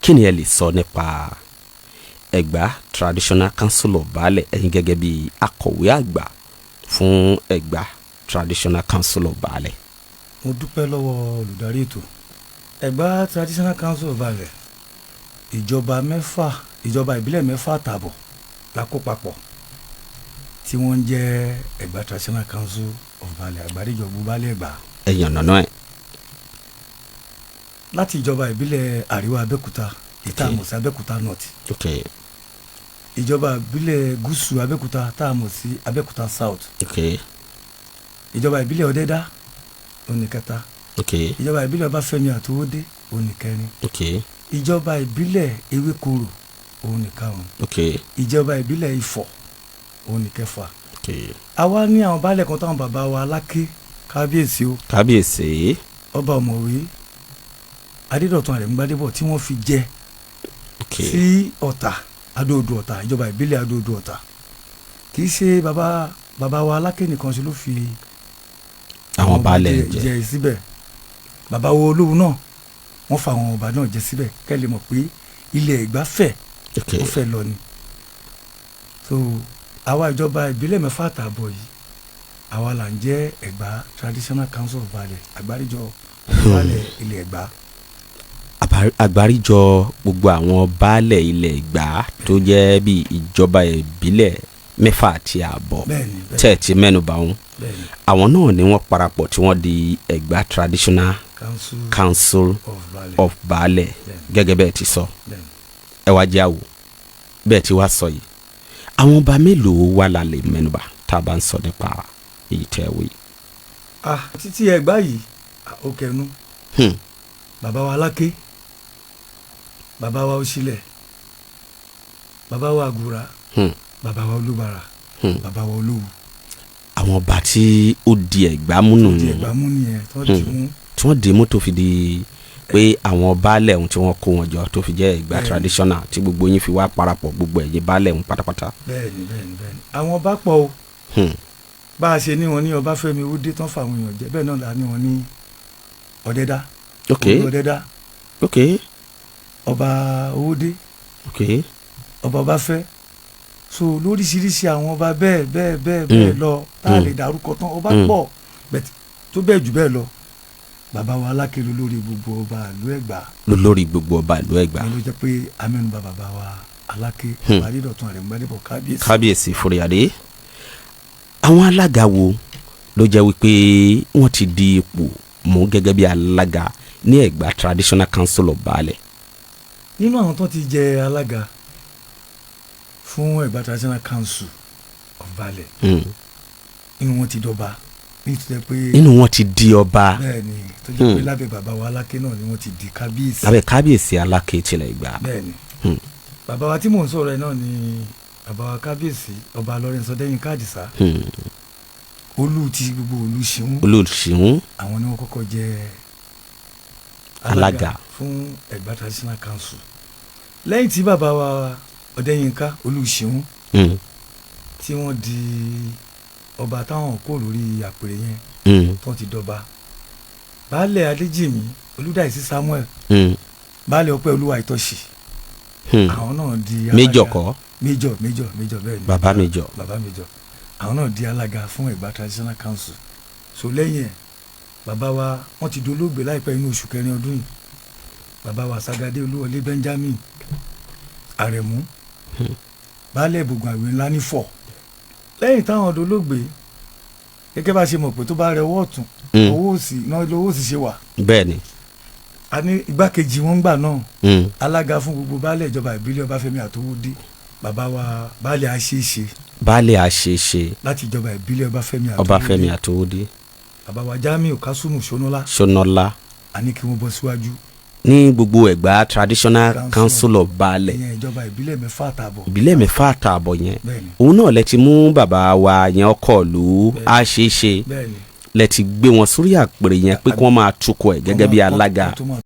kí ni ẹ lè sọ nípa Ẹ̀gbá Traditional Council of Baálẹ̀ ẹ̀yin gẹ́gẹ́ bí akọ̀wé àgbà fún Ẹ̀gbá Traditional Council of Baálẹ̀? mo dúpẹ́ lọ́wọ́ olùdarí ètò Ẹ̀gbá Traditional Council of Baálẹ̀ ìjọba ìbílẹ̀ mẹ́fà àtààbọ̀ la kó papọ̀ tí wọ́n ń jẹ́ Ẹ̀gbá Traditional Council of Baálẹ̀ àgbáríjọ gbogbo Baálẹ̀ Ẹ̀gbá. ẹ̀yàn nàná ẹ̀. láti ìjọba ìbílẹ̀ àríwá Abẹ́òkúta ìta àmọ̀ sí Abẹ́òkúta North. Okay. ìjọba ìbílẹ̀ gúúsù Abẹ́òkúta tá a mọ̀ sí Abẹ́òkúta South. Okay. ìjọba ìbílẹ̀ Ọ̀dẹ́dá oníkẹta. Okay. ìjọba ìbílẹ̀ Ọbáfẹ́mi Àtòwódé oníkẹrin. Okay. ìjọba ìbílẹ̀ Ewékòró oníkarùn. Okay. ìjọba ìbílẹ̀ Ifọ̀ oníkẹfà. Okay. àwa ní àwọn baálẹ̀ kan táwọn bàbá wa Aláké kábíyèsí o. kábíyèsí. ọba ọ̀mọ̀wé Adédọ̀tun Àrẹ̀mú Gbádébọ̀ tí wọ́n fi jẹ Okay. sí Ọ̀tà Adó-Odò Ọ̀tà ìjọba ìbílẹ̀ Adó-Odò Ọ̀tà kì í ṣe bàbá wa Aláké nìkan ṣe ló fi àwọn baálẹ̀ jẹ síbẹ̀ bàbá wo Olówu náà wọ́n fa àwọn ọba náà jẹ síbẹ̀ kẹ́ lè mọ̀ pé ilẹ̀ Ẹ̀gbá fẹ̀ Okay. ó fẹ́ lọ ni so àwa ìjọba ìbílẹ̀ mẹ́fà àtààbọ̀ yìí àwa là ń jẹ́ Ẹ̀gbá Traditional Council of Baálẹ̀ àgbáríjọ baálẹ̀ ilẹ̀ Ẹ̀gbá. àgbáríjọ gbogbo àwọn baálẹ̀ ilẹ̀ Ẹ̀gbá tó jẹ́ bí ìjọba ìbílẹ̀ mẹ́fà àti ààbọ̀ tẹ̀ tí mẹ́nuba wọn àwọn náà ni wọ́n parapọ̀ tí wọ́n di Ẹ̀gbá Traditional Council of Baálẹ̀ gẹ́gẹ́ bẹ́ẹ̀ ti sọ ẹ wá jẹ́ àwò bẹ́ẹ̀ ti wá sọ yìí àwọn ọba mélòó wà lálẹ́ mẹ́nuba tá a bá ń sọ nípa èyí tẹ́ ẹ wí. títí Ẹ̀gbá yìí ó kẹnu bàbá wa Aláké bàbá wa Òṣìlẹ̀ bàbá wa Àgùrà bàbá wa Olúbàrà bàbá wa Olówu. àwọn ọba tí ó di Ẹ̀gbá mú nù tí wọ́n dì mú tó fi di pé àwọn baálẹ̀ ohun tí wọ́n kó wọn jọ tó fi jẹ́ Ẹ̀gbá Traditional tí gbogbo yín fi wá parapọ̀ gbogbo ẹ̀yẹ baálẹ̀ ohun pátápátá. bẹ́ẹ̀ni àwọn ọba pọ̀ o bá a ṣe ní wọn ní Ọbáfẹ́mi Owódé tán fáwọn èèyàn jẹ bẹ́ẹ̀ náà la ní wọn ní Ọ̀dẹ́dá. Ọ̀dẹ́dá. ọba Owódé. ọba Ọbáfẹ́ so lóríṣiríṣi àwọn ọba bẹ́ẹ̀ lọ tá a lè dárúkọ tán ọba pọ̀ tó bẹ́ẹ̀ jù bẹ́ẹ̀ lọ bàbá wa Aláké lórí gbogbo ọba ìlú Ẹ̀gbá. lórí gbogbo ọba ìlú Ẹ̀gbá. ló jẹ́ pé amẹ́nubà bàbá wa Aláké Adédọ̀tun Àrẹ̀mú Gbádébọ̀ kábíyèsí Foríadé. àwọn alága wo ló jẹ́ wípé wọ́n ti di ipò mú gẹ́gẹ́ bí alága ní Ẹ̀gbá Traditional Council of Baálẹ̀? nínú àwọn tó ti jẹ alága fún Ẹ̀gbá Traditional Council of Baálẹ̀ inú wọn ti dọba inú wọn ti di ọba. bẹ́ẹ̀ni tó jẹ́ pé lábẹ́ bàbá wa Aláké náà ni wọ́n ti di kábíyèsí. lábẹ́ kábíyèsí Aláké tilẹ̀ Ẹ̀gbá. bẹ́ẹ̀ni bàbá wa tí mò ń sọ̀rọ̀ ẹ̀ náà ni bàbá wa kábíyèsí ọba Lawrence Ọdẹ́yìnká Àdìsá. olú ti gbogbo Olúṣìún. àwọn ni wọ́n kọ́kọ́ jẹ́ alága fún Ẹ̀gbá Traditional Council. lẹ́yìn tí bàbá wa Ọdẹ́yìnká Olúṣìún tí wọ́n di ọba táwọn kò lórí àpèrè yẹn tó ti dọba baálẹ̀ Adéjìmí Olúdáìsí Samuel baálẹ̀ Ọpẹ́ Olúwa Ìtọ́ṣì àwọn náà di alága méjọ kọ́ méjọ bẹ́ẹ̀ ni bàbá méjọ àwọn náà di alága fún Ẹ̀gbá Traditional Council. so lẹ́yìn ẹ̀ bàbá wa wọ́n ti dolóògbé láìpẹ́ inú oṣù kẹrin ọdún yìí bàbá wa Sàgádé Olúwọlé Benjamin Àrẹ̀mú baálẹ̀ Ìbògùn Àwẹ̀ ńlá ní Fọ̀. lẹ́yìn táwọn dolóògbé gẹ́gẹ́ bá ṣe mọ̀ pé tó bá rẹ ọwọ́ ọ̀tún owó òsì náà owó òsì ṣe wà. bẹ́ẹ̀ni. a ní igbákejì wọn gbà náà alága fún gbogbo baálẹ̀ ìjọba ìbílẹ̀ Ọbáfẹ́mi Àtòwódé bàbá wa baálẹ̀ àṣeéṣe láti ìjọba ìbílẹ̀ Ọbáfẹ́mi Àtòwódé bàbá wa Jamiu Kásùmù Ṣónọ́lá a ní kí wọ́n bọ́ síwájú. ní gbogbo Ẹ̀gbá Traditional Council of Baálẹ̀ ìjọba ìbílẹ̀ mẹ́fà àtààbọ̀ yẹn òun náà lẹ ti mú bàbá wa yẹn ọkọ̀ lù àṣeéṣe lẹ ti gbé wọn sórí àpèrè yẹn pé kí wọ́n máa tukọ̀ ẹ̀ gẹ́gẹ́ bí alága.